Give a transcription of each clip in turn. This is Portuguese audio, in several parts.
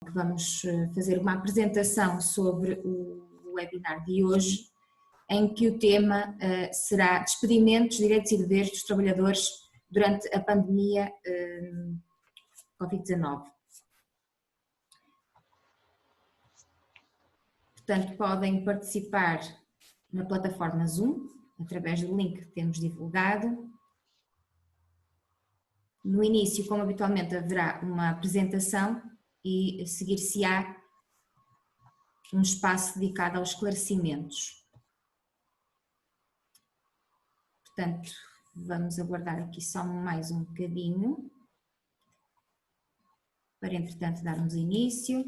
que vamos fazer uma apresentação sobre o webinar de hoje, em que o tema será Despedimentos, Direitos e Deveres dos Trabalhadores durante a pandemia Covid-19. Portanto, podem participar na plataforma Zoom, através do link que temos divulgado. No início, como habitualmente, haverá uma apresentação e seguir-se-á um espaço dedicado aos esclarecimentos. Portanto, vamos aguardar aqui só mais um bocadinho para, entretanto, darmos início.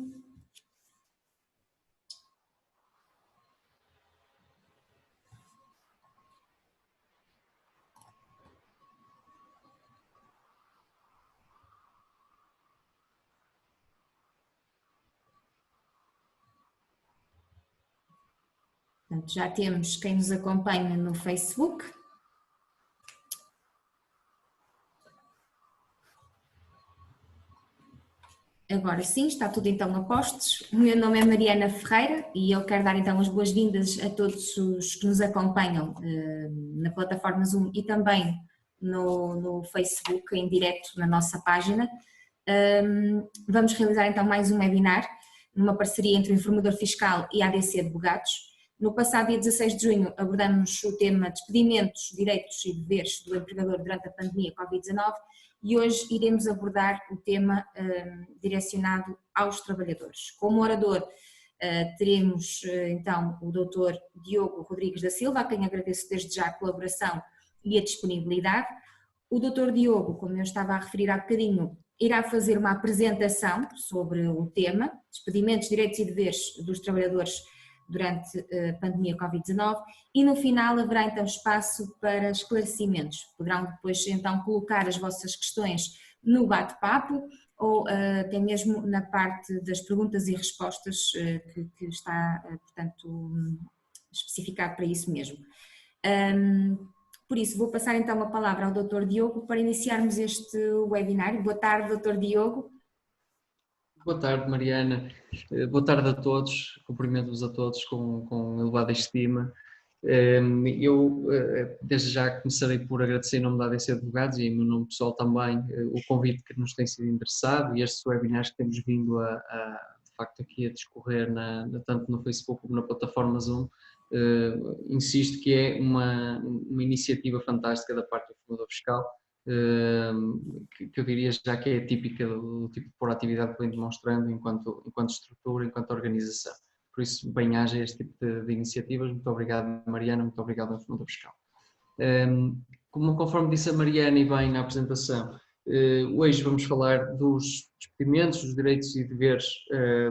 Portanto, já temos quem nos acompanha no Facebook. Agora sim, está tudo então a postos. O meu nome é Mariana Ferreira e eu quero dar então as boas-vindas a todos os que nos acompanham na plataforma Zoom e também no Facebook, em direto na nossa página. Vamos realizar então mais um webinar, numa parceria entre o Informador Fiscal e a ADC Advogados. No passado dia 16 de junho abordamos o tema Despedimentos, Direitos e Deveres do Empregador durante a pandemia Covid-19 e hoje iremos abordar o tema direcionado aos trabalhadores. Como orador teremos então o Dr. Diogo Rodrigues da Silva, a quem agradeço desde já a colaboração e a disponibilidade. O Dr. Diogo, como eu estava a referir há bocadinho, irá fazer uma apresentação sobre o tema Despedimentos, Direitos e Deveres dos Trabalhadores durante a pandemia Covid-19 e no final haverá então espaço para esclarecimentos. Poderão depois então colocar as vossas questões no bate-papo ou até mesmo na parte das perguntas e respostas que está, portanto, especificado para isso mesmo. Por isso, vou passar então a palavra ao Dr. Diogo para iniciarmos este webinar. Boa tarde, Dr. Diogo. Boa tarde, Mariana. Boa tarde a todos. Cumprimento-vos a todos com elevada estima. Eu, desde já, começarei por agradecer em nome da ADC Advogados e em meu nome pessoal também o convite que nos tem sido interessado e estes webinars que temos vindo de facto, aqui a discorrer tanto no Facebook como na plataforma Zoom. Insisto que é uma iniciativa fantástica da parte do Informador Fiscal, que eu diria já que é típica do tipo de proatividade que vem demonstrando enquanto estrutura, enquanto organização. Por isso, bem-aja este tipo de iniciativas. Muito obrigado, Mariana, muito obrigado ao Informador Fiscal. Conforme disse a Mariana e bem na apresentação, hoje vamos falar dos despedimentos, dos direitos e deveres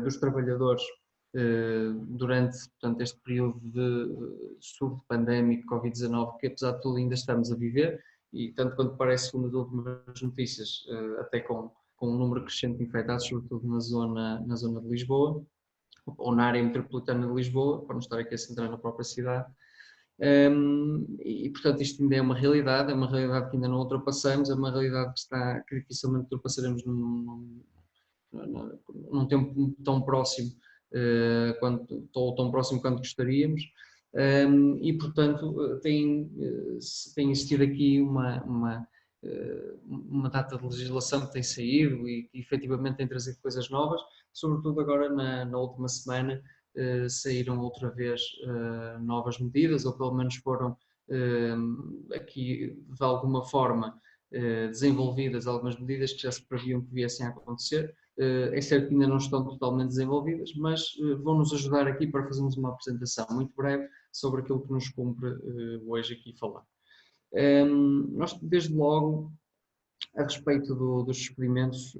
dos trabalhadores durante, portanto, este período de surto pandémico Covid-19 que, apesar de tudo, ainda estamos a viver. E tanto quanto parece, segundo as últimas notícias, até com um número crescente de infectados, sobretudo na zona de Lisboa, ou na área metropolitana de Lisboa, para não estar aqui a centrar na própria cidade. E, portanto, isto ainda é uma realidade que ainda não ultrapassamos, é uma realidade que dificilmente ultrapassaremos num tempo tão próximo, ou tão próximo quanto gostaríamos. E, portanto, tem existido aqui uma data de legislação que tem saído e que efetivamente tem trazido coisas novas, sobretudo agora na última semana saíram outra vez novas medidas, ou pelo menos foram aqui de alguma forma desenvolvidas algumas medidas que já se previam que viessem a acontecer. É certo que ainda não estão totalmente desenvolvidas, mas vão nos ajudar aqui para fazermos uma apresentação muito breve sobre aquilo que nos cumpre hoje aqui falar. Nós, desde logo, a respeito dos despedimentos,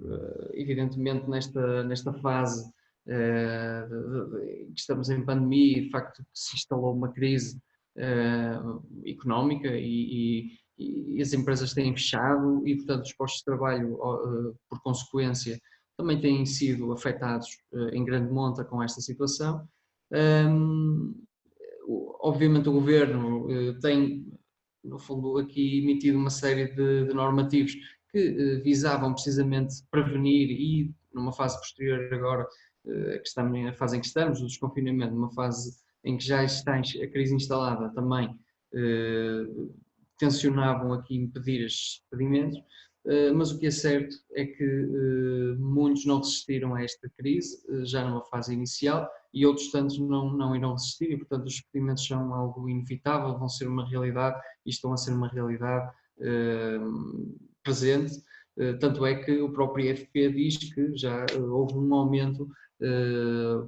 evidentemente nesta fase que estamos em pandemia e de facto que se instalou uma crise económica e as empresas têm fechado e, portanto, os postos de trabalho, por consequência, também têm sido afetados em grande monta com esta situação. Obviamente o Governo tem, no fundo, aqui emitido uma série de normativos que visavam precisamente prevenir e, numa fase posterior agora, que estamos, a fase em que estamos, do desconfinamento, numa fase em que já está a crise instalada também, tencionavam aqui impedir estes despedimentos, mas o que é certo é que muitos não resistiram a esta crise, já numa fase inicial, e outros tantos não irão resistir, e portanto os despedimentos são algo inevitável, vão ser uma realidade e estão a ser uma realidade presente, tanto é que o próprio IFP diz que já houve um aumento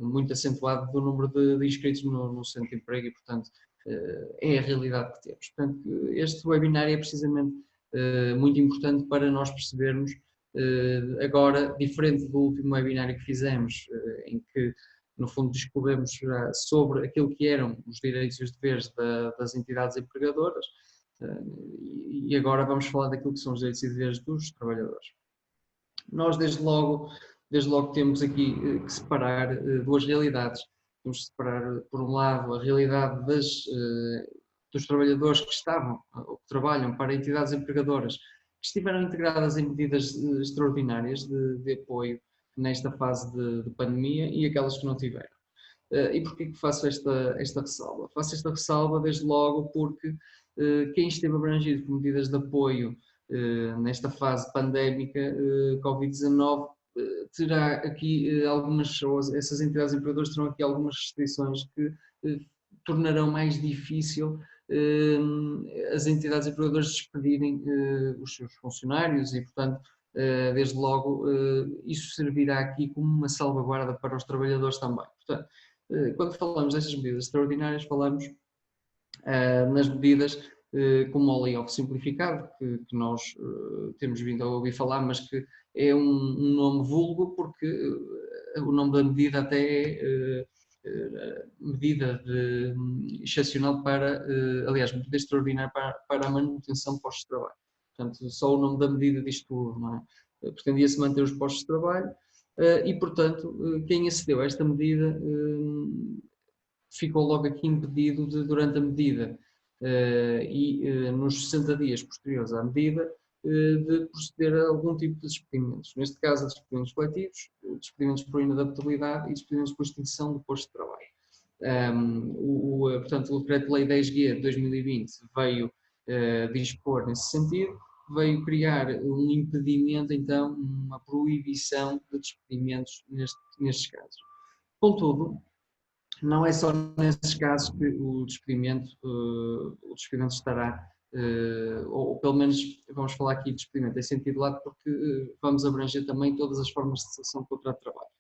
muito acentuado do número de inscritos no centro de emprego e portanto é a realidade que temos. Portanto, este webinar é precisamente muito importante para nós percebermos agora, diferente do último webinar que fizemos, em que no fundo discorremos sobre aquilo que eram os direitos e os deveres das entidades empregadoras, e agora vamos falar daquilo que são os direitos e deveres dos trabalhadores. Nós desde logo temos aqui que separar duas realidades. Temos que separar, por um lado, a realidade dos trabalhadores que estavam ou que trabalham para entidades empregadoras que estiveram integradas em medidas extraordinárias de apoio nesta fase de pandemia e aquelas que não tiveram. E porquê que faço esta ressalva? Faço esta ressalva desde logo porque quem esteve abrangido por medidas de apoio nesta fase pandémica Covid-19 terá aqui essas entidades empregadoras terão aqui algumas restrições que tornarão mais difícil as entidades empregadoras despedirem os seus funcionários e, portanto, desde logo isso servirá aqui como uma salvaguarda para os trabalhadores também. Portanto, quando falamos destas medidas extraordinárias, falamos nas medidas como o layoff simplificado, que nós temos vindo a ouvir falar, mas que é um nome vulgo porque o nome da medida até é medida excepcional para, aliás, medida extraordinária para a manutenção de postos de trabalho. Portanto, só o nome da medida diz tudo, não é? Pretendia-se manter os postos de trabalho e, portanto, quem acedeu a esta medida ficou logo aqui impedido de, durante a medida nos 60 dias posteriores à medida, de proceder a algum tipo de despedimentos. Neste caso, a despedimentos coletivos, despedimentos por inadaptabilidade e despedimentos por extinção do posto de trabalho. Portanto, o Decreto-Lei 10G de 2020 veio dispor nesse sentido, veio criar um impedimento, então, uma proibição de despedimentos nestes casos. Contudo, não é só nesses casos que o despedimento estará, ou pelo menos vamos falar aqui de despedimento em sentido lato, porque vamos abranger também todas as formas de cessação de contrato de trabalho.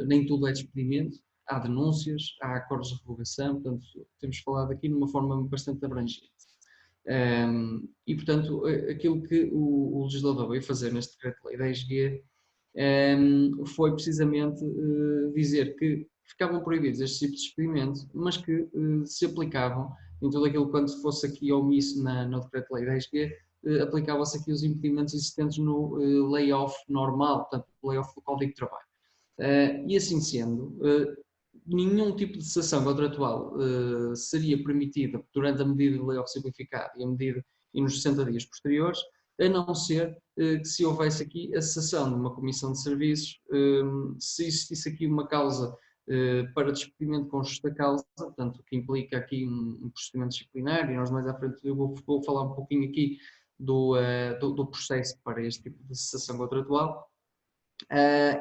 Nem tudo é despedimento, há denúncias, há acordos de revogação, portanto temos falado aqui de uma forma bastante abrangente. E portanto aquilo que o legislador veio fazer neste Decreto-Lei 10G foi precisamente dizer que ficavam proibidos estes tipos de despedimento, mas que se aplicavam em tudo aquilo quando fosse aqui omisso no Decreto-Lei 10G, aplicavam-se aqui os impedimentos existentes no layoff normal, portanto, layoff do Código de Trabalho. E assim sendo, nenhum tipo de cessação contratual seria permitida durante a medida de layoff simplificado e nos 60 dias posteriores, a não ser que se houvesse aqui a cessação de uma comissão de serviços, se existisse aqui uma causa para despedimento com justa causa, portanto, que implica aqui um procedimento disciplinar, e nós mais à frente eu vou falar um pouquinho aqui do processo para este tipo de cessação contratual,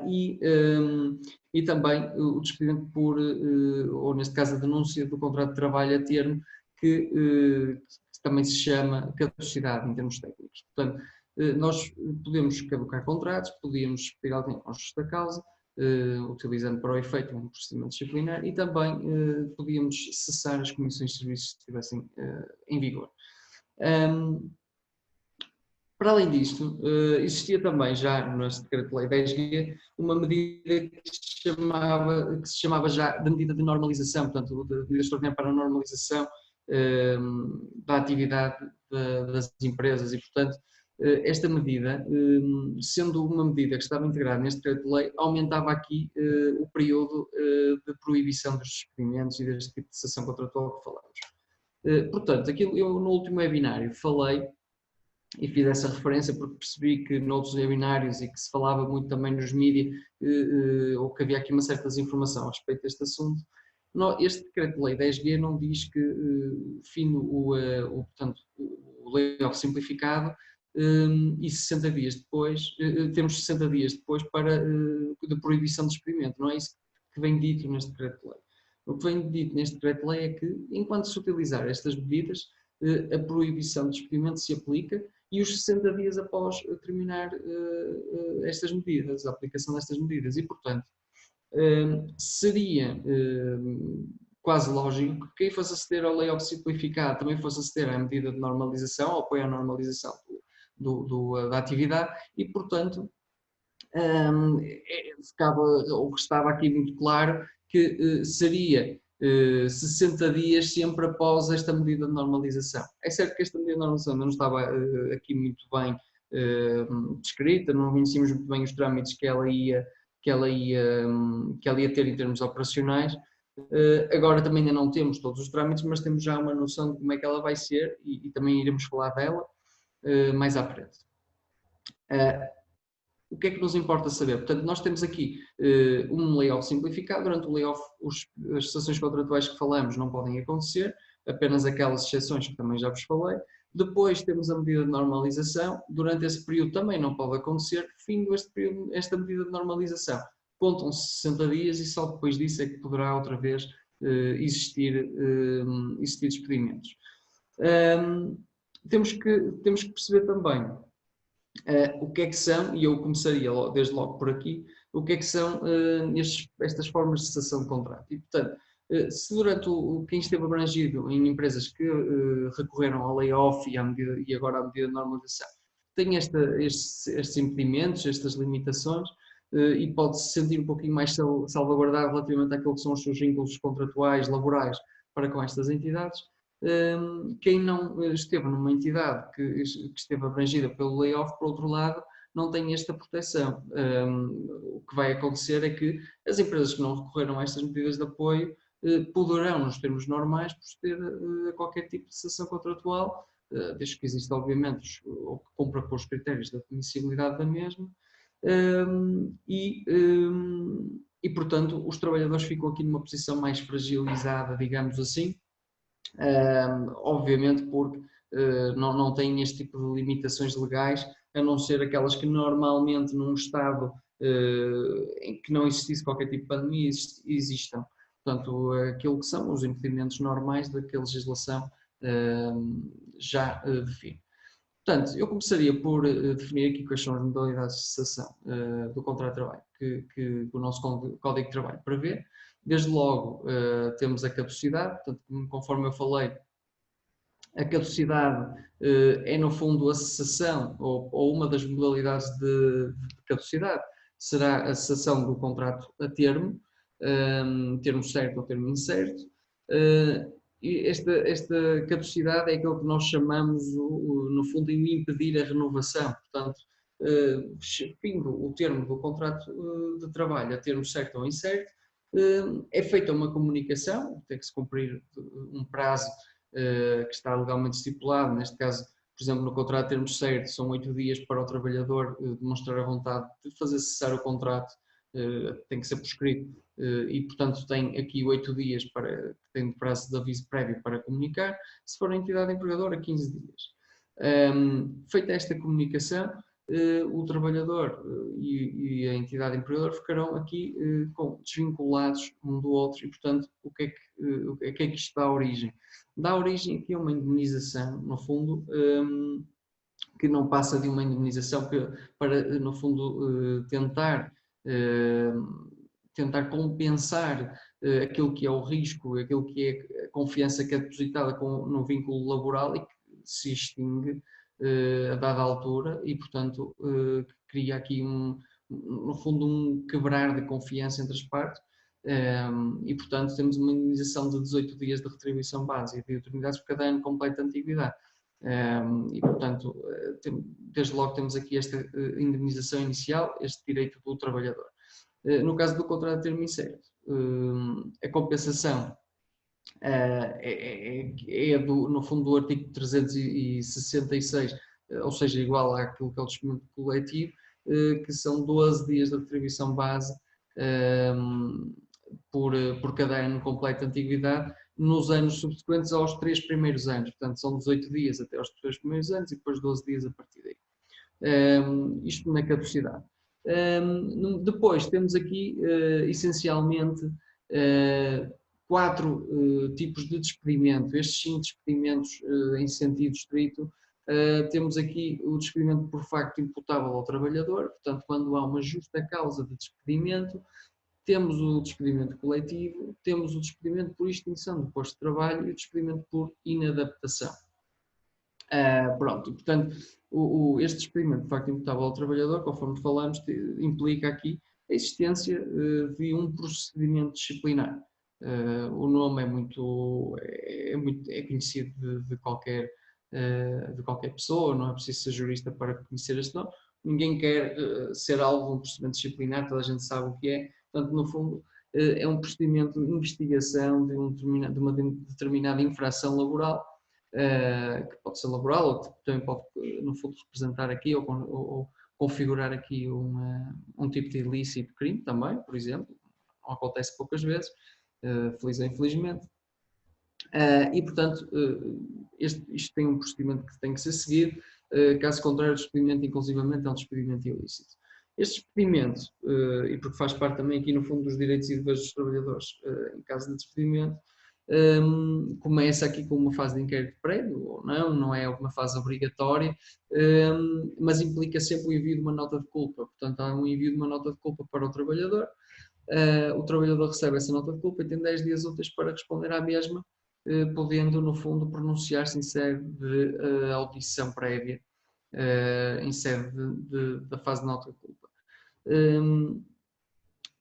e também o despedimento por, ou neste caso a denúncia do contrato de trabalho a termo, que também se chama caducidade em termos técnicos. Portanto, nós podemos caducar contratos, podíamos despedir alguém com justa causa, utilizando para o efeito um procedimento disciplinar, e também podíamos cessar as comissões de serviços que estivessem em vigor. Para além disto, existia também já neste Decreto-Lei 10G uma medida que se chamava já de medida de normalização, portanto, de medida extraordinária para a normalização da atividade das empresas e, portanto, esta medida, sendo uma medida que estava integrada neste Decreto-Lei, aumentava aqui o período de proibição dos despedimentos e deste tipo de cessação contratual que falamos. Portanto, eu no último webinário falei e fiz essa referência porque percebi que noutros webinários e que se falava muito também nos mídias, ou que havia aqui uma certa desinformação a respeito deste assunto. Este decreto-lei 10G não diz que, fim portanto, o layoff simplificado, e 60 dias depois, temos 60 dias depois para, de proibição de despedimento. Não é isso que vem dito neste decreto-lei. O que vem dito neste decreto-lei é que, enquanto se utilizar estas medidas, a proibição de despedimento se aplica e os 60 dias após terminar estas medidas, a aplicação destas medidas. E, portanto, seria quase lógico que quem fosse aceder ao layoff simplificado também fosse aceder à medida de normalização, ao apoio à normalização da atividade e, portanto, ficava, ou estava aqui muito claro que seria 60 dias sempre após esta medida de normalização. É certo que esta medida de normalização não estava aqui muito bem descrita, não conhecíamos muito bem os trâmites que ela ia ter em termos operacionais. Agora também ainda não temos todos os trâmites, mas temos já uma noção de como é que ela vai ser e também iremos falar dela mais à frente. O que é que nos importa saber? Portanto, nós temos aqui um layoff simplificado. Durante o layoff, as cessações contratuais que falamos não podem acontecer, apenas aquelas exceções que também já vos falei. Depois temos a medida de normalização. Durante esse período também não pode acontecer. Findo esta medida de normalização, contam-se 60 dias e só depois disso é que poderá outra vez existir despedimentos. Temos que perceber também o que é que são, e eu começaria desde logo por aqui, o que é que são estas formas de cessação de contrato. E, portanto, se durante quem esteve abrangido em empresas que recorreram ao layoff e agora à medida de normalização, tem estes impedimentos, estas limitações, e pode-se sentir um pouquinho mais salvaguardado relativamente àquilo que são os seus vínculos contratuais, laborais, para com estas entidades. Quem não esteve numa entidade que esteve abrangida pelo layoff, por outro lado, não tem esta proteção. O que vai acontecer é que as empresas que não recorreram a estas medidas de apoio poderão, nos termos normais, proceder a qualquer tipo de cessação contratual, desde que exista, obviamente, ou que cumpra com os critérios da admissibilidade da mesma, e, portanto, os trabalhadores ficam aqui numa posição mais fragilizada, digamos assim, obviamente porque não têm este tipo de limitações legais, a não ser aquelas que normalmente num Estado em que não existisse qualquer tipo de pandemia existam. Portanto, aquilo que são os impedimentos normais da que a legislação já define. Portanto, eu começaria por definir aqui quais são as modalidades de cessação do contrato de trabalho que o nosso Código de Trabalho prevê. Desde logo temos a caducidade, portanto, conforme eu falei, a caducidade é no fundo a cessação ou uma das modalidades de caducidade será a cessação do contrato a termo, termo certo ou termo incerto. E esta caducidade é aquilo que nós chamamos, no fundo, de impedir a renovação. Portanto, findo o termo do contrato de trabalho a termo certo ou incerto, é feita uma comunicação, tem que se cumprir um prazo que está legalmente estipulado. Neste caso, por exemplo, no contrato de termos certo, são 8 dias para o trabalhador demonstrar a vontade de fazer cessar o contrato, tem que ser prescrito, e portanto tem aqui 8 dias que tem de prazo de aviso prévio para comunicar. Se for a entidade empregadora, 15 dias. Feita esta comunicação, o trabalhador e a entidade empregadora ficarão aqui desvinculados um do outro e, portanto, o que é que isto dá origem? Dá origem aqui a uma indemnização, no fundo, que não passa de uma indemnização para, no fundo, tentar compensar aquilo que é o risco, aquilo que é a confiança que é depositada no vínculo laboral e que se extingue a dada altura e, portanto, cria aqui no fundo um quebrar de confiança entre as partes e, portanto, temos uma indemnização de 18 dias de retribuição base e de oportunidades por cada ano completo de antiguidade. E, portanto, desde logo temos aqui esta indemnização inicial, este direito do trabalhador. No caso do contrato de termo incerto, a compensação no fundo, do artigo 366 ou seja, igual àquilo que é o despedimento coletivo, que são 12 dias de retribuição base por cada ano completo de antiguidade, nos anos subsequentes aos 3 primeiros anos. Portanto, são 18 dias até aos 3 primeiros anos e depois 12 dias a partir daí. Isto na caducidade. Depois temos aqui, essencialmente, 4 tipos de despedimento. Estes 5 despedimentos em sentido estrito. Temos aqui o despedimento por facto imputável ao trabalhador, portanto, quando há uma justa causa de despedimento. Temos o despedimento coletivo, temos o despedimento por extinção do posto de trabalho e o despedimento por inadaptação. Pronto, portanto, este despedimento de facto imputável ao trabalhador, conforme falamos, implica aqui a existência de um procedimento disciplinar. O nome é conhecido de qualquer pessoa, não é preciso ser jurista para conhecer este nome. Ninguém quer ser alvo de um procedimento disciplinar, toda a gente sabe o que é. Portanto, no fundo, é um procedimento de investigação de uma determinada infração laboral, que pode ser laboral ou que também pode, no fundo, representar aqui ou configurar aqui um tipo de ilícito crime também, por exemplo. Não acontece poucas vezes, feliz ou infelizmente. E, portanto, isto tem um procedimento que tem que ser seguido, caso contrário, o despedimento, inclusivamente, é um despedimento ilícito. Este despedimento, e porque faz parte também aqui, no fundo, dos direitos e deveres dos trabalhadores, em caso de despedimento, começa aqui com uma fase de inquérito prévio, ou não é uma fase obrigatória, mas implica sempre o envio de uma nota de culpa. Portanto, há um envio de uma nota de culpa para o trabalhador recebe essa nota de culpa e tem 10 dias úteis para responder à mesma, podendo, no fundo, pronunciar-se em sede de audição prévia, em sede da fase de nota de culpa.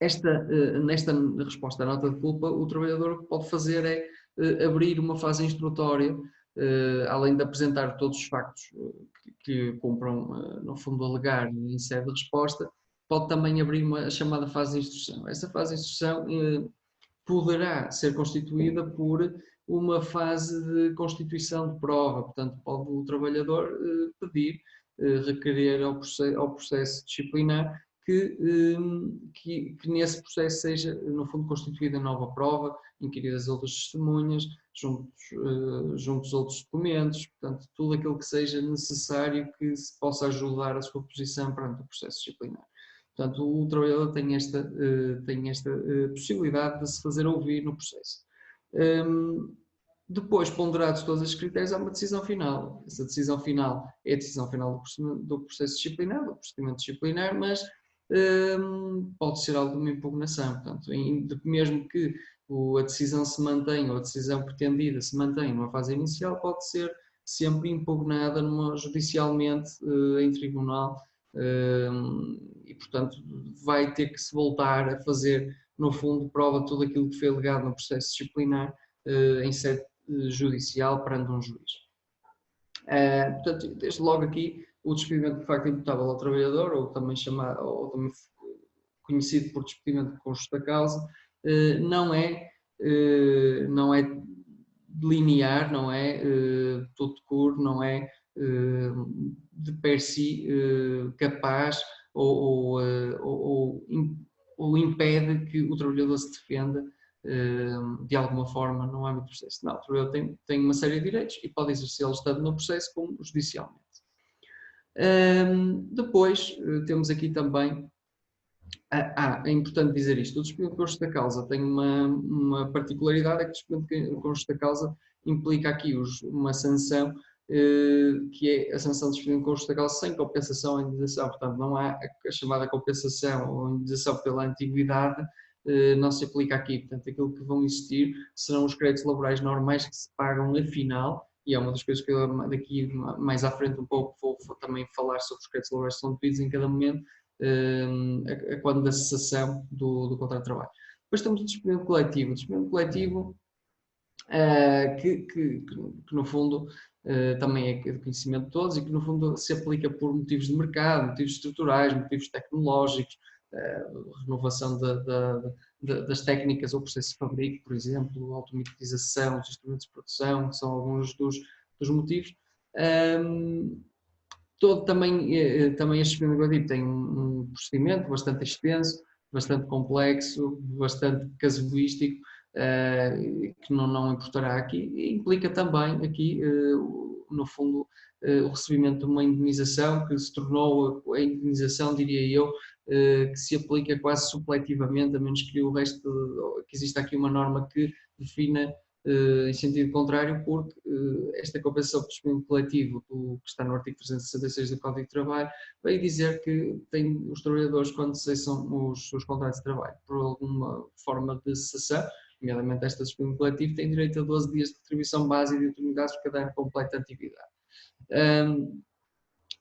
Nesta resposta à nota de culpa, o trabalhador o que pode fazer é abrir uma fase instrutória, além de apresentar todos os factos que cumpram, no fundo, alegar em sede de resposta, pode também abrir uma chamada fase de instrução. Essa fase de instrução poderá ser constituída por uma fase de constituição de prova, portanto, pode o trabalhador pedir, requerer ao processo disciplinar que nesse processo seja, no fundo, constituída nova prova, inquiridas outras testemunhas, juntos outros documentos, portanto, tudo aquilo que seja necessário que se possa ajudar a sua posição perante o processo disciplinar. Portanto, o trabalhador tem esta possibilidade de se fazer ouvir no processo. Depois, ponderados todos estes critérios, há uma decisão final. Essa decisão final é a decisão final do processo disciplinar, do procedimento disciplinar, mas pode ser alguma impugnação. Portanto, mesmo que a decisão se mantenha, ou a decisão pretendida se mantenha numa fase inicial, pode ser sempre impugnada judicialmente em tribunal, e, portanto, vai ter que se voltar a fazer, no fundo, prova de tudo aquilo que foi alegado no processo disciplinar em sede judicial perante um juiz. Portanto, desde logo aqui, o despedimento de facto imputável ao trabalhador, ou também conhecido por despedimento com justa causa, não é linear, não é todo curo, não é de per si capaz ou impede que o trabalhador se defenda de alguma forma no âmbito do processo. Não, o trabalhador tem uma série de direitos e pode exercê-los tanto no processo como judicialmente. Depois temos aqui também, é importante dizer isto, o despedimento com justa causa tem uma particularidade, é que o despedimento com justa causa implica aqui uma sanção, que é a sanção de despedimento com justa causa sem compensação ou indenização. Portanto, não há a chamada compensação ou indenização pela antiguidade, não se aplica aqui. Portanto, aquilo que vão existir serão os créditos laborais normais que se pagam na final, e é uma das coisas que eu daqui mais à frente um pouco vou também falar sobre os créditos laborais que são devidos em cada momento, quando da cessação do contrato de trabalho. Depois temos o despedimento coletivo. O despedimento coletivo, que no fundo também é de conhecimento de todos e que no fundo se aplica por motivos de mercado, motivos estruturais, motivos tecnológicos, renovação das técnicas ou processo de fabrico, por exemplo, automatização dos instrumentos de produção, que são alguns dos motivos. Também este sistema educativo tem um procedimento bastante extenso, bastante complexo, bastante casuístico, que não importará aqui. E implica também aqui, no fundo, o recebimento de uma indemnização que se tornou a indemnização, diria eu, que se aplica quase supletivamente, a menos que o resto, que exista aqui uma norma que defina em sentido contrário, porque esta compensação por despedimento coletivo, que está no artigo 366 do Código de Trabalho, veio dizer que os trabalhadores, quando cessam os seus contratos de trabalho por alguma forma de cessação, nomeadamente esta despedimento coletivo, têm direito a 12 dias de retribuição base e de utilidades por cada ano completo de atividade.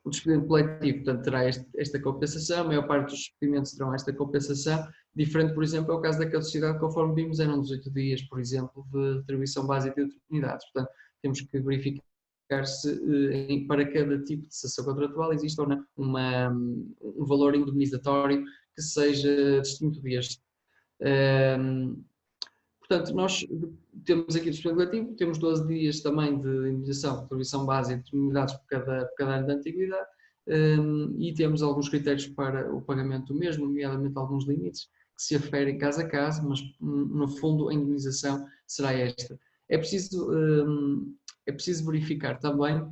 O despedimento coletivo, portanto, terá esta compensação, a maior parte dos despedimentos terão esta compensação, diferente, por exemplo, é o caso da caducidade, conforme vimos, eram 18 dias, por exemplo, de retribuição básica de oportunidades. Portanto, temos que verificar se para cada tipo de cessação contratual existe ou não um valor indemnizatório que seja distinto deste. Portanto, nós temos aqui o despedimento coletivo, temos 12 dias também de indemnização, retribuição básica de unidades por cada ano de antiguidade, e temos alguns critérios para o pagamento do mesmo, nomeadamente alguns limites que se aferem caso a caso, mas no fundo a indemnização será esta. É preciso verificar também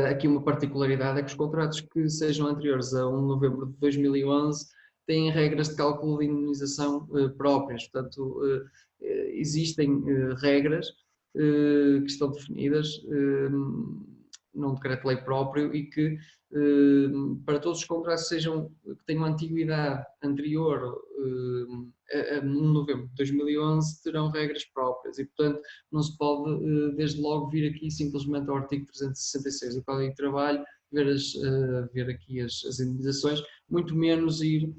aqui uma particularidade, é que os contratos que sejam anteriores a 1 de novembro de 2011 têm regras de cálculo de indemnização próprias, portanto existem regras que estão definidas num decreto-lei próprio e que para todos os contratos que tenham antiguidade anterior a 1 de novembro de 2011 terão regras próprias e, portanto, não se pode desde logo vir aqui simplesmente ao artigo 366 do Código de Trabalho ver aqui as indemnizações, muito menos ir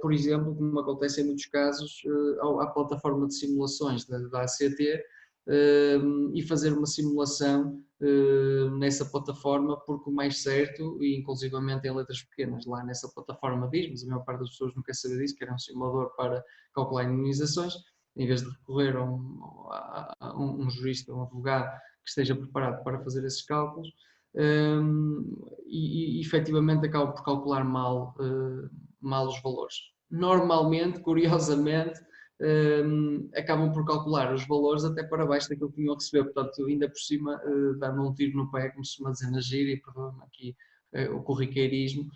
por exemplo, como acontece em muitos casos, à plataforma de simulações da ACT e fazer uma simulação nessa plataforma, porque o mais certo, e inclusivamente em letras pequenas lá nessa plataforma diz, mas a maior parte das pessoas não quer saber disso, quer um simulador para calcular indemnizações, em vez de recorrer a um jurista, um advogado que esteja preparado para fazer esses cálculos, e efetivamente acabam por calcular mal os valores. Normalmente, curiosamente, acabam por calcular os valores até para baixo daquilo que tinham a receber, portanto, ainda por cima, dando um tiro no pé, como se costuma dizer na gíria, e perdoa-me aqui o corriqueirismo,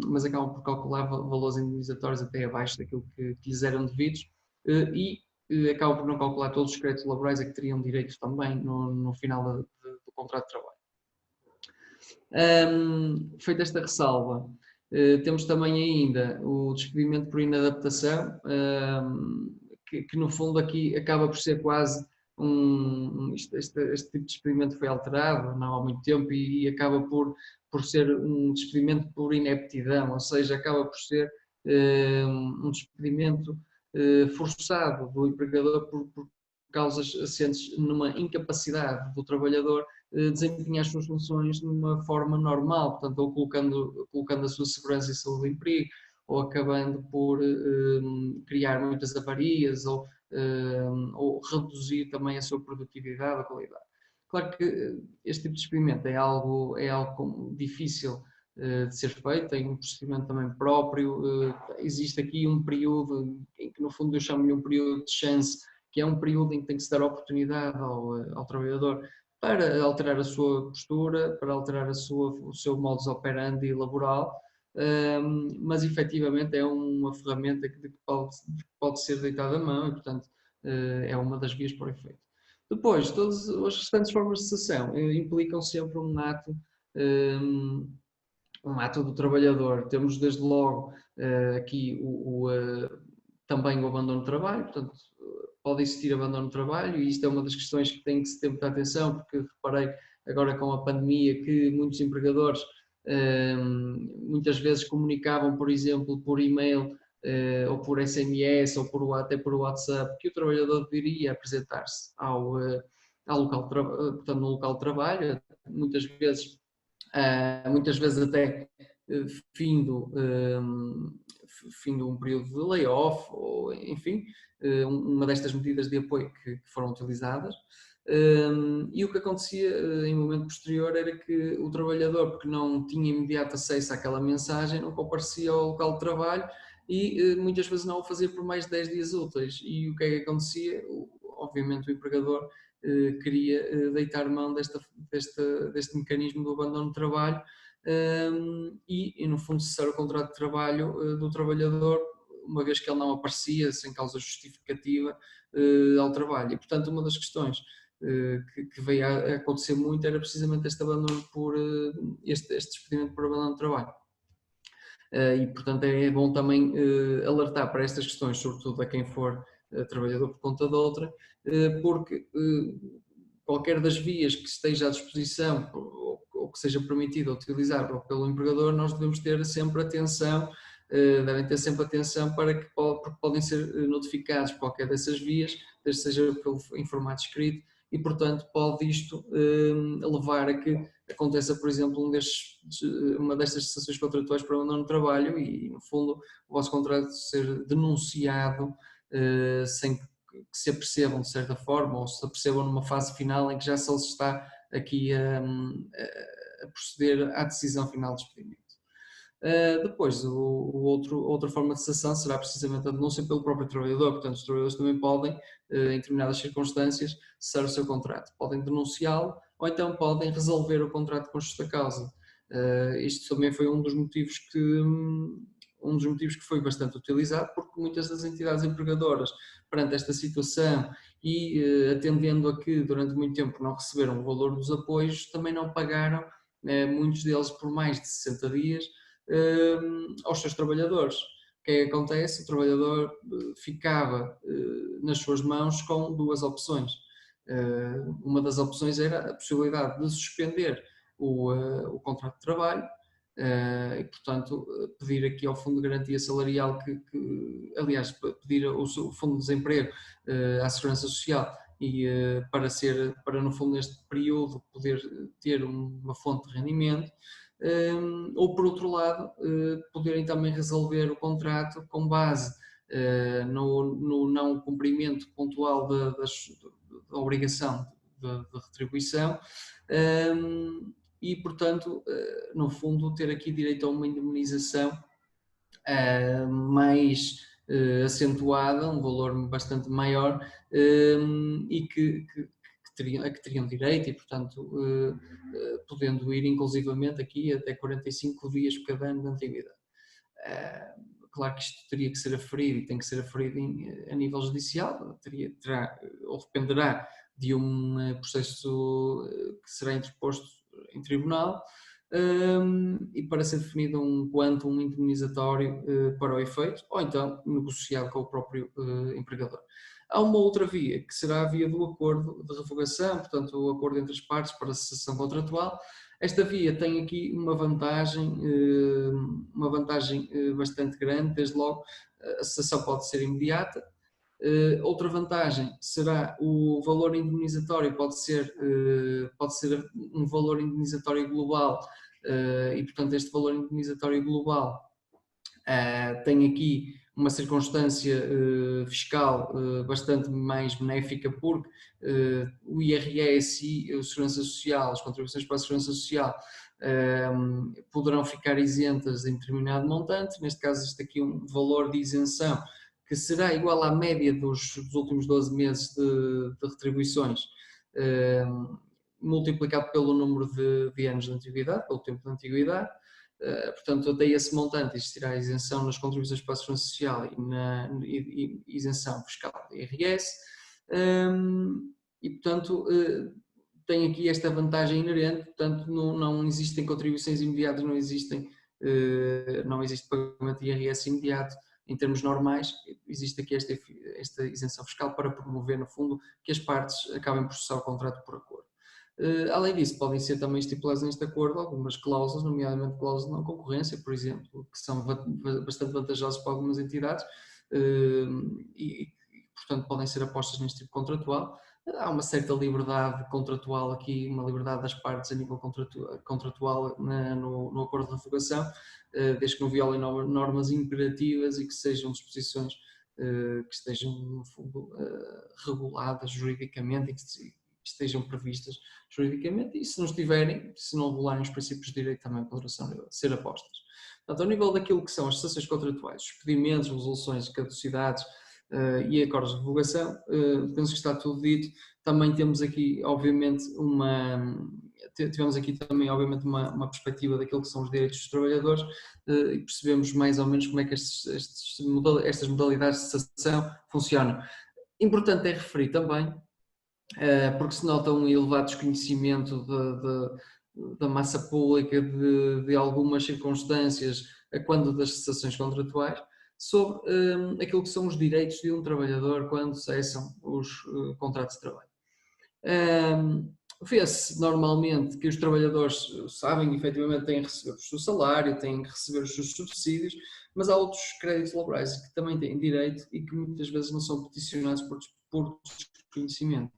mas acabam por calcular valores indemnizatórios até abaixo daquilo que lhes eram devidos e acabam por não calcular todos os créditos laborais a que teriam direito também no final do contrato de trabalho. Feita esta ressalva, temos também ainda o despedimento por inadaptação, que no fundo aqui acaba por ser quase este tipo de despedimento foi alterado não há muito tempo e acaba por ser um despedimento por ineptidão, ou seja, acaba por ser um despedimento forçado do empregador por causas assentes numa incapacidade do trabalhar desempenhar as suas funções de uma forma normal, portanto, ou colocando a sua segurança e saúde em perigo, ou acabando por criar muitas avarias, ou reduzir também a sua produtividade, a qualidade. Claro que este tipo de experimento é algo difícil de ser feito, tem um procedimento também próprio, existe aqui um período em que no fundo eu chamo-lhe um período de chance, que é um período em que tem que se dar oportunidade ao trabalhador para alterar a sua postura, para alterar o seu modus operandi laboral, mas efetivamente é uma ferramenta que pode ser deitada à mão e, portanto, é uma das vias para o efeito. Depois, todas as restantes formas de cessação implicam sempre um ato do trabalhador. Temos desde logo aqui também o abandono do trabalho, portanto, pode existir abandono do trabalho e isto é uma das questões que tem que se ter muita atenção, porque reparei agora com a pandemia que muitos empregadores muitas vezes comunicavam, por exemplo, por e-mail ou por SMS ou até por WhatsApp que o trabalhador deveria apresentar-se ao local, portanto, no local de trabalho, muitas vezes até findo um período de layoff ou, enfim, uma destas medidas de apoio que foram utilizadas. E o que acontecia em momento posterior era que o trabalhador, porque não tinha imediato acesso àquela mensagem, não comparecia ao local de trabalho e muitas vezes não o fazia por mais de 10 dias úteis. E o que é que acontecia? Obviamente o empregador queria deitar mão deste mecanismo do abandono de trabalho e no fundo cessar o contrato de trabalho do trabalhador, uma vez que ele não aparecia sem causa justificativa ao trabalho. E portanto uma das questões que veio a acontecer muito era precisamente este abandono por este despedimento por abandono de trabalho. E portanto é bom também alertar para estas questões, sobretudo a quem for trabalhador por conta de outra, porque qualquer das vias que esteja à disposição ou que seja permitido utilizar pelo empregador, nós devemos ter sempre atenção, devem ter sempre atenção porque podem ser notificados por qualquer dessas vias, desde seja em formato escrito, e portanto pode isto levar a que aconteça, por exemplo, uma destas cessações contratuais para abandono de trabalho e, no fundo, o vosso contrato ser denunciado sem que se apercebam de certa forma ou se apercebam numa fase final em que já só se está aqui a proceder à decisão final de despedimento. Depois, outra forma de cessação será precisamente a denúncia pelo próprio trabalhador, portanto os trabalhadores também podem, em determinadas circunstâncias, cessar o seu contrato. Podem denunciá-lo ou então podem resolver o contrato com justa causa. Isto também foi um dos motivos que foi bastante utilizado, porque muitas das entidades empregadoras, perante esta situação e atendendo a que durante muito tempo não receberam o valor dos apoios, também não pagaram, muitos deles por mais de 60 dias, aos seus trabalhadores. O que é que acontece? O trabalhador ficava nas suas mãos com duas opções. Uma das opções era a possibilidade de suspender o contrato de trabalho e, portanto, pedir aqui ao Fundo de Garantia Salarial aliás, pedir o Fundo de Desemprego à Segurança Social e para no fundo neste período poder ter uma fonte de rendimento, ou por outro lado poderem também resolver o contrato com base no não cumprimento pontual da obrigação de retribuição e portanto no fundo ter aqui direito a uma indemnização mais acentuada, um valor bastante maior e que teriam direito e, portanto, podendo ir inclusivamente aqui até 45 dias por cada ano de antiguidade. Claro que isto teria que ser aferido e tem que ser aferido a nível judicial, terá ou dependerá de um processo que será interposto em tribunal e para ser definido um quantum indemnizatório para o efeito, ou então negociado com o próprio empregador. Há uma outra via, que será a via do acordo de revogação, portanto o acordo entre as partes para a cessação contratual. Esta via tem aqui uma vantagem bastante grande, desde logo a cessação pode ser imediata. Outra vantagem será o valor indemnizatório, pode ser um valor indemnizatório global e, portanto, este valor indemnizatório global tem aqui uma circunstância fiscal bastante mais benéfica, porque o IRS e a Segurança Social, as contribuições para a Segurança Social, poderão ficar isentas em determinado montante. Neste caso, existe aqui um valor de isenção que será igual à média dos últimos 12 meses de retribuições, multiplicado pelo número de anos de antiguidade, pelo tempo de antiguidade. Portanto, daí esse montante existirá isenção nas contribuições para a Segurança Social e isenção fiscal da IRS. E, portanto, tem aqui esta vantagem inerente, portanto, não existem contribuições imediatas, não existe pagamento de IRS imediato. Em termos normais, existe aqui esta isenção fiscal para promover, no fundo, que as partes acabem por cessar o contrato por acordo. Além disso, podem ser também estipuladas neste acordo algumas cláusulas, nomeadamente cláusulas de não concorrência, por exemplo, que são bastante vantajosas para algumas entidades e, portanto, podem ser apostas neste tipo contratual. Há uma certa liberdade contratual aqui, uma liberdade das partes a nível contratual no acordo de revogação, desde que não violem normas imperativas e que sejam disposições que estejam, no fundo, reguladas juridicamente e estejam previstas juridicamente e se não estiverem, se não regularem os princípios de direito também poderão ser apostas. Portanto, ao nível daquilo que são as cessações contratuais, os pedimentos, resoluções, caducidades e acordos de revogação, penso que está tudo dito. Também temos aqui, obviamente, tivemos aqui também, obviamente, uma perspectiva daquilo que são os direitos dos trabalhadores e percebemos mais ou menos como é que estas modalidades de cessação funcionam. Importante é referir também, porque se nota um elevado desconhecimento da massa pública de algumas circunstâncias a quando das cessações contratuais, sobre aquilo que são os direitos de um trabalhador quando cessam os contratos de trabalho. Vê-se normalmente que os trabalhadores sabem, efetivamente, têm que receber o seu salário, têm que receber os seus subsídios, mas há outros créditos laborais que também têm direito e que muitas vezes não são peticionados por desconhecimento.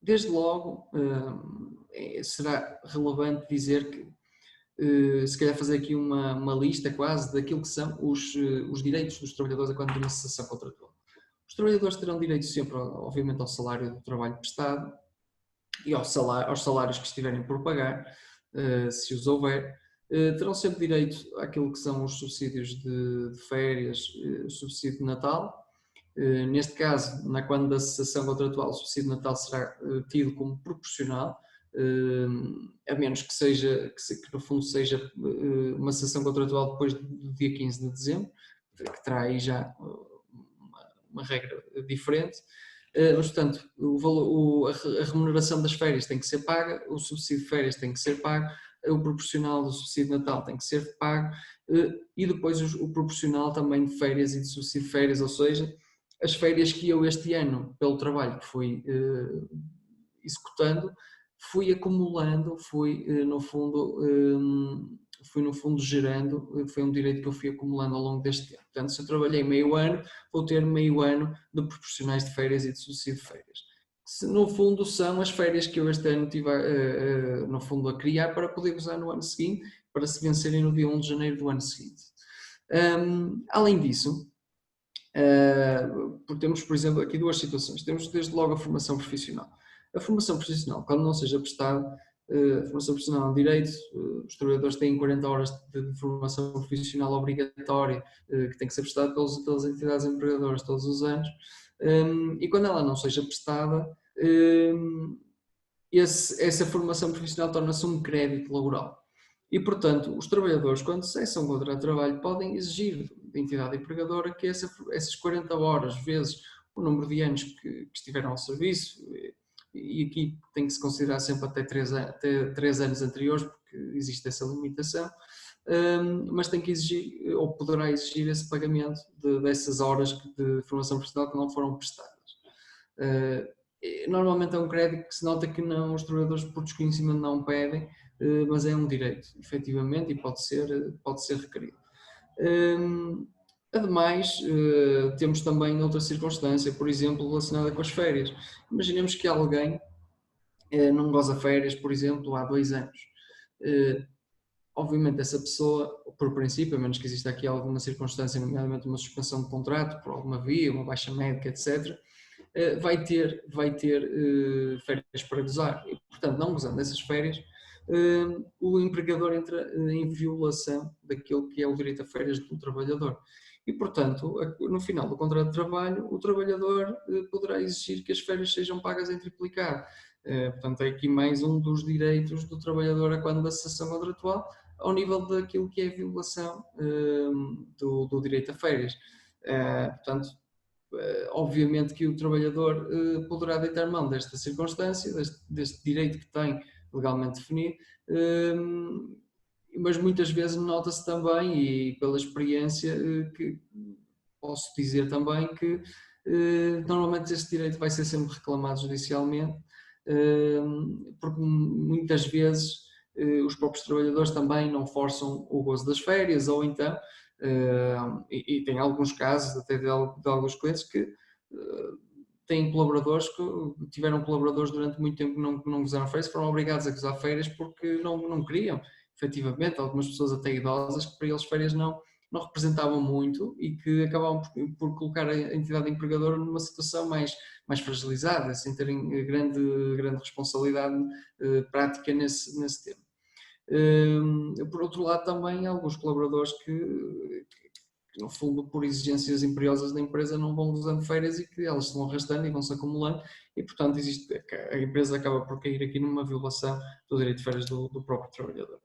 Desde logo, será relevante dizer que, se calhar fazer aqui uma lista quase daquilo que são os direitos dos trabalhadores a quando de uma cessação contratual. Os trabalhadores terão direito sempre, obviamente, ao salário do trabalho prestado e aos salários que estiverem por pagar, se os houver. Terão sempre direito àquilo que são os subsídios de férias, o subsídio de Natal. Neste caso, quando da cessação contratual, o subsídio de Natal será tido como proporcional, a menos que no fundo seja uma cessação contratual depois do dia 15 de dezembro, que terá aí já uma regra diferente, mas portanto a remuneração das férias tem que ser paga, o subsídio de férias tem que ser pago, o proporcional do subsídio de Natal tem que ser pago e depois o proporcional também de férias e de subsídio de férias, ou seja, as férias que eu este ano, pelo trabalho que fui executando, fui acumulando, fui no fundo gerando, foi um direito que eu fui acumulando ao longo deste tempo. Portanto, se eu trabalhei meio ano, vou ter meio ano de proporcionais de férias e de subsídio de férias. No fundo, são as férias que eu este ano tive no fundo a criar para poder usar no ano seguinte, para se vencerem no dia 1 de janeiro do ano seguinte. Além disso, temos, por exemplo, aqui duas situações. Temos desde logo a formação profissional. A formação profissional, quando não seja prestada, a formação profissional é um direito, os trabalhadores têm 40 horas de formação profissional obrigatória, que tem que ser prestada pelas entidades empregadoras todos os anos, e quando ela não seja prestada, essa formação profissional torna-se um crédito laboral. E, portanto, os trabalhadores, quando cessam o contrato de trabalho, podem exigir da entidade empregadora que essas 40 horas vezes o número de anos que estiveram ao serviço, e aqui tem que se considerar sempre até 3 anos anteriores, porque existe essa limitação, mas tem que exigir, ou poderá exigir, esse pagamento dessas horas de formação profissional que não foram prestadas. Normalmente é um crédito que se nota que os trabalhadores por desconhecimento não pedem, mas é um direito, efetivamente, e pode ser requerido. Ademais, temos também outra circunstância, por exemplo, relacionada com as férias. Imaginemos que alguém não goza férias, por exemplo, há 2 anos. Obviamente essa pessoa, por princípio, a menos que exista aqui alguma circunstância, nomeadamente uma suspensão de contrato, por alguma via, uma baixa médica, etc., vai ter férias para gozar. E, portanto, não gozando dessas férias, o empregador entra em violação daquilo que é o direito a férias do trabalhador. E, portanto, no final do contrato de trabalho, o trabalhador poderá exigir que as férias sejam pagas em triplicado. Portanto, é aqui mais um dos direitos do trabalhador a quando da cessação contratual, ao nível daquilo que é a violação do direito a férias. Portanto, obviamente que o trabalhador poderá deitar mão desta circunstância, deste direito que tem legalmente definido, mas muitas vezes nota-se também, e pela experiência que posso dizer também, que normalmente este direito vai ser sempre reclamado judicialmente, porque muitas vezes os próprios trabalhadores também não forçam o gozo das férias, ou então, e tem alguns casos até de alguns clientes que têm colaboradores que tiveram colaboradores durante muito tempo que não gozaram férias, foram obrigados a gozar férias porque não queriam, efetivamente, algumas pessoas até idosas, que para eles férias não não representavam muito e que acabavam por colocar a entidade empregadora numa situação mais fragilizada, sem terem grande responsabilidade prática nesse tema. Por outro lado, também há alguns colaboradores que, no fundo, por exigências imperiosas da empresa, não vão usando férias e que elas se vão arrastando e vão-se acumulando e, portanto, a empresa acaba por cair aqui numa violação do direito de férias do próprio trabalhador.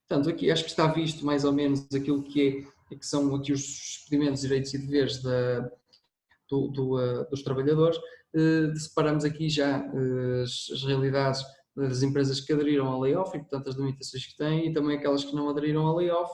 Portanto, aqui acho que está visto mais ou menos aquilo que são aqui os expedimentos, direitos e deveres dos trabalhadores. Separamos aqui já as realidades das empresas que aderiram ao layoff e, portanto, as limitações que têm e também aquelas que não aderiram ao layoff.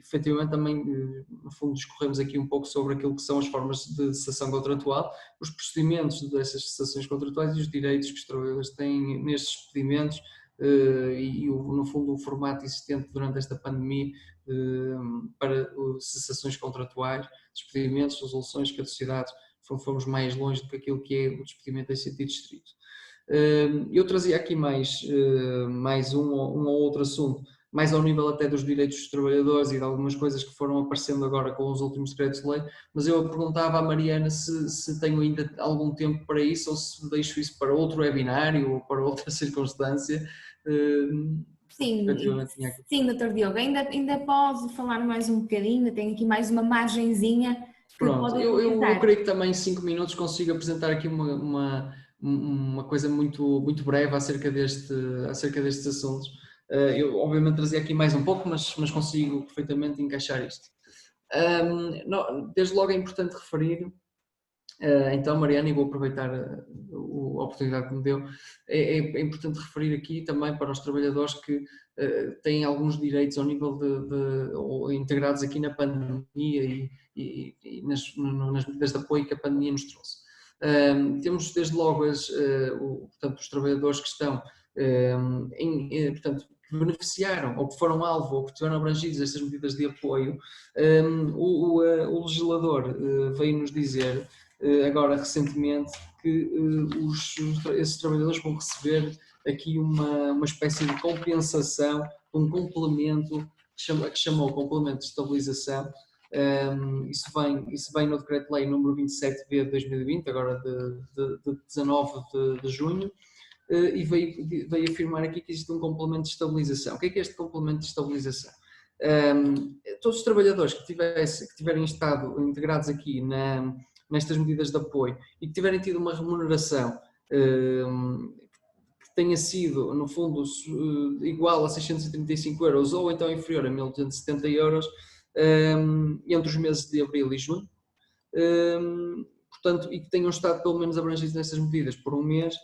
Efetivamente também, no fundo, discorremos aqui um pouco sobre aquilo que são as formas de cessação contratual, os procedimentos dessas cessações contratuais e os direitos que os trabalhadores têm nestes expedimentos e, no fundo, o formato existente durante esta pandemia para cessações contratuais, despedimentos, resoluções, caducidades, fomos mais longe do que aquilo que é o despedimento em sentido estrito. Eu trazia aqui mais um ou outro assunto, mais ao nível até dos direitos dos trabalhadores e de algumas coisas que foram aparecendo agora com os últimos decretos de lei, mas eu perguntava à Mariana se tenho ainda algum tempo para isso ou se deixo isso para outro webinário ou para outra circunstância. Sim, sim, doutor Diogo, ainda posso falar mais um bocadinho, tenho aqui mais uma margenzinha que pronto, pode eu creio que também em 5 minutos consigo apresentar aqui uma coisa muito breve acerca destes assuntos. Eu obviamente trazia aqui mais um pouco, mas consigo perfeitamente encaixar isto. Desde logo é importante referir, então, Mariana, e vou aproveitar a oportunidade que me deu, é importante referir aqui também para os trabalhadores que têm alguns direitos ao nível ou integrados aqui na pandemia e nas medidas de apoio que a pandemia nos trouxe. Temos desde logo portanto, os trabalhadores que estão portanto, que beneficiaram ou que foram alvo ou que tiveram abrangidos estas medidas de apoio. O legislador veio nos dizer agora recentemente que esses trabalhadores vão receber aqui uma espécie de compensação, um complemento que chamou complemento de estabilização. Isso vem no Decreto-Lei número 27B de 2020, agora de 19 de junho, e veio afirmar aqui que existe um complemento de estabilização. O que é este complemento de estabilização? Todos os trabalhadores que tiverem estado integrados aqui nestas medidas de apoio e que tiverem tido uma remuneração que tenha sido, no fundo, igual a 635 euros ou então inferior a 1.270 euros entre os meses de abril e junho, portanto, e que tenham estado pelo menos abrangidos nessas medidas por um mês,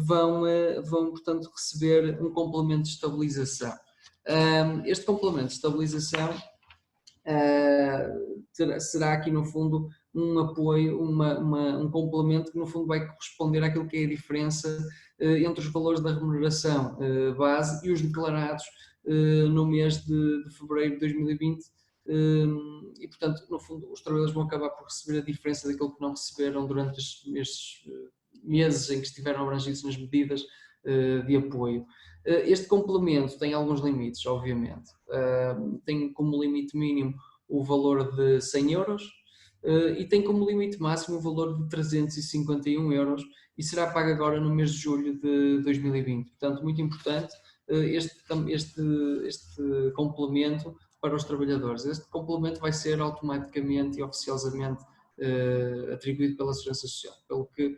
vão, portanto, receber um complemento de estabilização. Este complemento de estabilização será aqui, no fundo, um apoio, um complemento que, no fundo, vai corresponder àquilo que é a diferença entre os valores da remuneração base e os declarados no mês de fevereiro de 2020 e, portanto, no fundo, os trabalhadores vão acabar por receber a diferença daquilo que não receberam durante estes meses em que estiveram abrangidos nas medidas de apoio. Este complemento tem alguns limites, obviamente. Tem como limite mínimo o valor de 100 euros e tem como limite máximo o valor de 351 euros e será pago agora no mês de julho de 2020. Portanto, muito importante este complemento para os trabalhadores. Este complemento vai ser automaticamente e oficiosamente atribuído pela Segurança Social, pelo que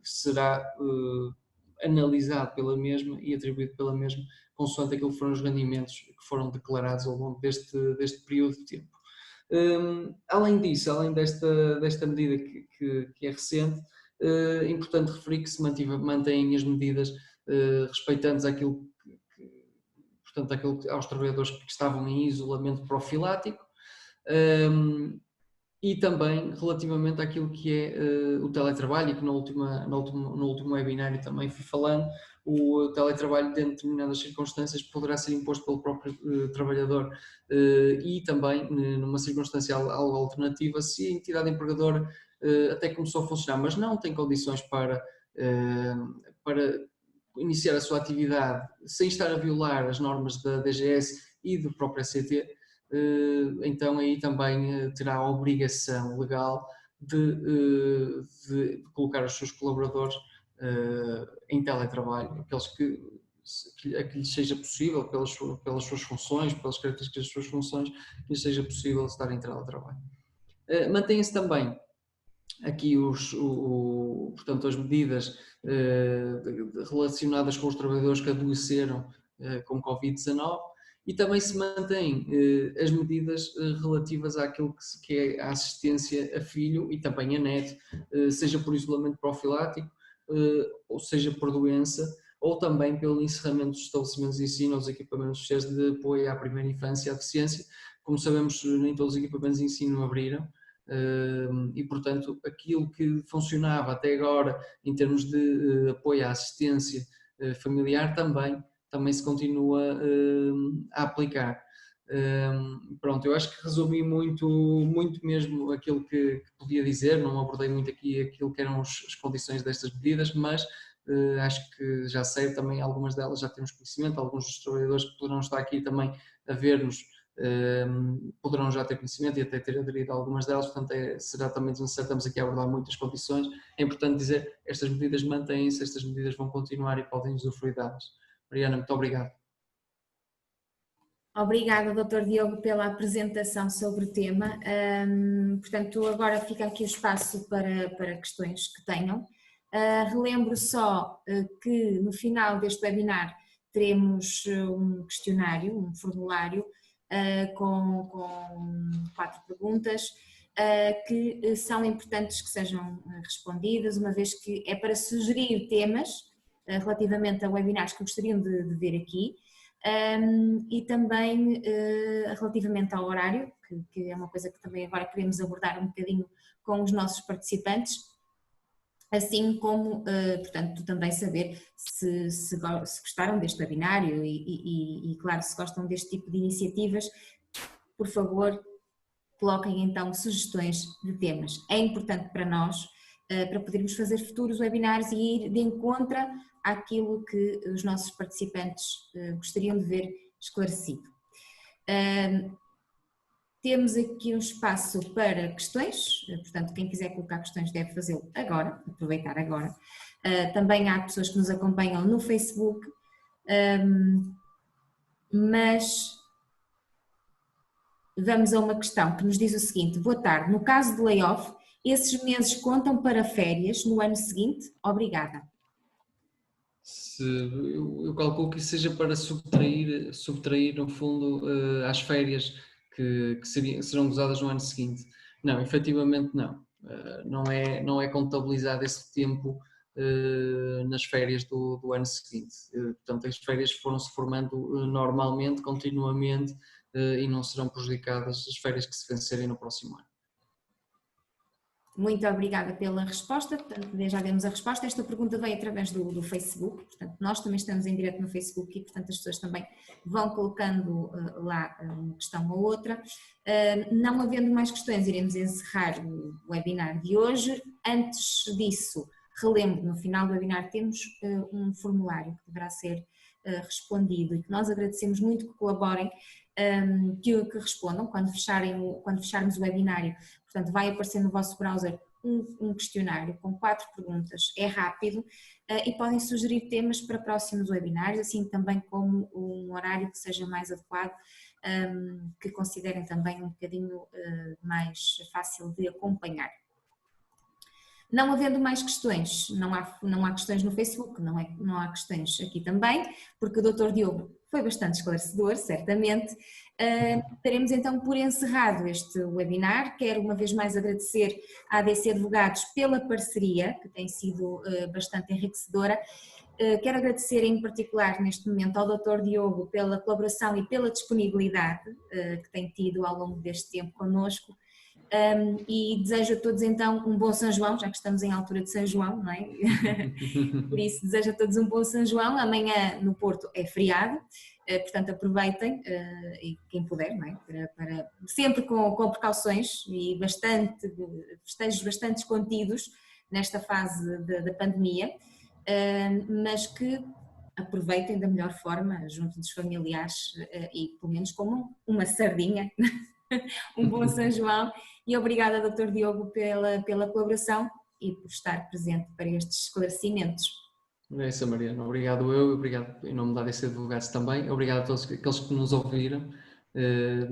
será analisado pela mesma e atribuído pela mesma, consoante aquilo que foram os rendimentos que foram declarados ao longo deste período de tempo. Além disso, além desta medida que é recente, é importante referir que se mantêm as medidas respeitantes portanto, aos trabalhadores que estavam em isolamento profilático, e também relativamente àquilo que é o teletrabalho, e que no último webinário também fui falando, o teletrabalho dentro de determinadas circunstâncias poderá ser imposto pelo próprio trabalhador e também numa circunstância algo alternativa, se a entidade empregadora até começou a funcionar, mas não tem condições para iniciar a sua atividade sem estar a violar as normas da DGS e do próprio ECT, então aí também terá a obrigação legal de colocar os seus colaboradores em teletrabalho, aqueles a que lhes seja possível, pelas suas funções, pelas características das suas funções, que lhes seja possível estar em teletrabalho. Mantém-se também aqui portanto, as medidas relacionadas com os trabalhadores que adoeceram com Covid-19 e também se mantém as medidas relativas àquilo que é a assistência a filho e também a neto, seja por isolamento profilático, ou seja por doença, ou também pelo encerramento dos estabelecimentos de ensino ou dos equipamentos sociais de apoio à primeira infância e à deficiência. Como sabemos, nem todos os equipamentos de ensino abriram, e portanto aquilo que funcionava até agora em termos de apoio à assistência familiar também se continua a aplicar. Pronto, eu acho que resumi muito mesmo aquilo que podia dizer, não abordei muito aqui aquilo que eram as condições destas medidas, mas acho que já sei também algumas delas, já temos conhecimento, alguns dos trabalhadores que poderão estar aqui também a ver-nos poderão já ter conhecimento e até ter aderido a algumas delas, portanto será também desnecessário, estamos aqui a abordar muitas condições. É importante dizer, estas medidas mantêm-se, estas medidas vão continuar e podem usufruir delas. Mariana, muito obrigado. Obrigada, Dr. Diogo, pela apresentação sobre o tema. Portanto, agora fica aqui o espaço para questões que tenham. Relembro só que no final deste webinar teremos um questionário, um formulário com 4 perguntas que são importantes que sejam respondidas, uma vez que é para sugerir temas relativamente a webinars que gostariam de ver aqui. E também relativamente ao horário, que é uma coisa que também agora queremos abordar um bocadinho com os nossos participantes, assim como, portanto, também saber se gostaram deste webinário e, claro, se gostam deste tipo de iniciativas, por favor, coloquem então sugestões de temas. É importante para nós, para podermos fazer futuros webinars e ir de encontro àquilo que os nossos participantes gostariam de ver esclarecido. Temos aqui um espaço para questões, portanto quem quiser colocar questões deve fazê-lo agora, aproveitar agora. Também há pessoas que nos acompanham no Facebook, mas vamos a uma questão que nos diz o seguinte: boa tarde, no caso de layoff, esses meses contam para férias no ano seguinte? Obrigada. Eu calculo que isso seja para subtrair no fundo às férias que serão gozadas no ano seguinte. Não, efetivamente não. Não é contabilizado esse tempo nas férias do ano seguinte. Portanto, as férias foram-se formando normalmente, continuamente, e não serão prejudicadas as férias que se vencerem no próximo ano. Muito obrigada pela resposta, portanto já demos a resposta. Esta pergunta veio através do Facebook, portanto nós também estamos em direto no Facebook e portanto as pessoas também vão colocando lá uma questão ou outra. Não havendo mais questões, iremos encerrar o webinar de hoje. Antes disso, relembro, no final do webinar temos um formulário que deverá ser respondido e que nós agradecemos muito que colaborem, que respondam quando fecharmos o webinário. Portanto, vai aparecer no vosso browser um questionário com 4 perguntas, é rápido, e podem sugerir temas para próximos webinários, assim também como um horário que seja mais adequado, que considerem também um bocadinho mais fácil de acompanhar. Não havendo mais questões, não há questões no Facebook, não há questões aqui também, porque o Dr. Diogo foi bastante esclarecedor, certamente. Teremos então por encerrado este webinar. Quero uma vez mais agradecer à ADC Advogados pela parceria, que tem sido bastante enriquecedora. Quero agradecer em particular neste momento ao Dr. Diogo pela colaboração e pela disponibilidade que tem tido ao longo deste tempo connosco. E desejo a todos então um bom São João, já que estamos em altura de São João, não é? Por isso desejo a todos um bom São João. Amanhã no Porto é feriado, portanto aproveitem, e quem puder, não é? Sempre com precauções e festejos bastante contidos nesta fase da pandemia, mas que aproveitem da melhor forma junto dos familiares e pelo menos comam uma sardinha, um bom São João, e obrigada Dr. Diogo pela colaboração e por estar presente para estes esclarecimentos. É isso, Mariana. Obrigado obrigado em nome da ADC Advogados também, obrigado a todos aqueles que nos ouviram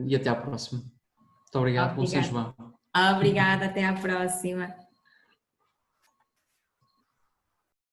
e até à próxima. Muito obrigado, bom São João. Obrigada, até à próxima.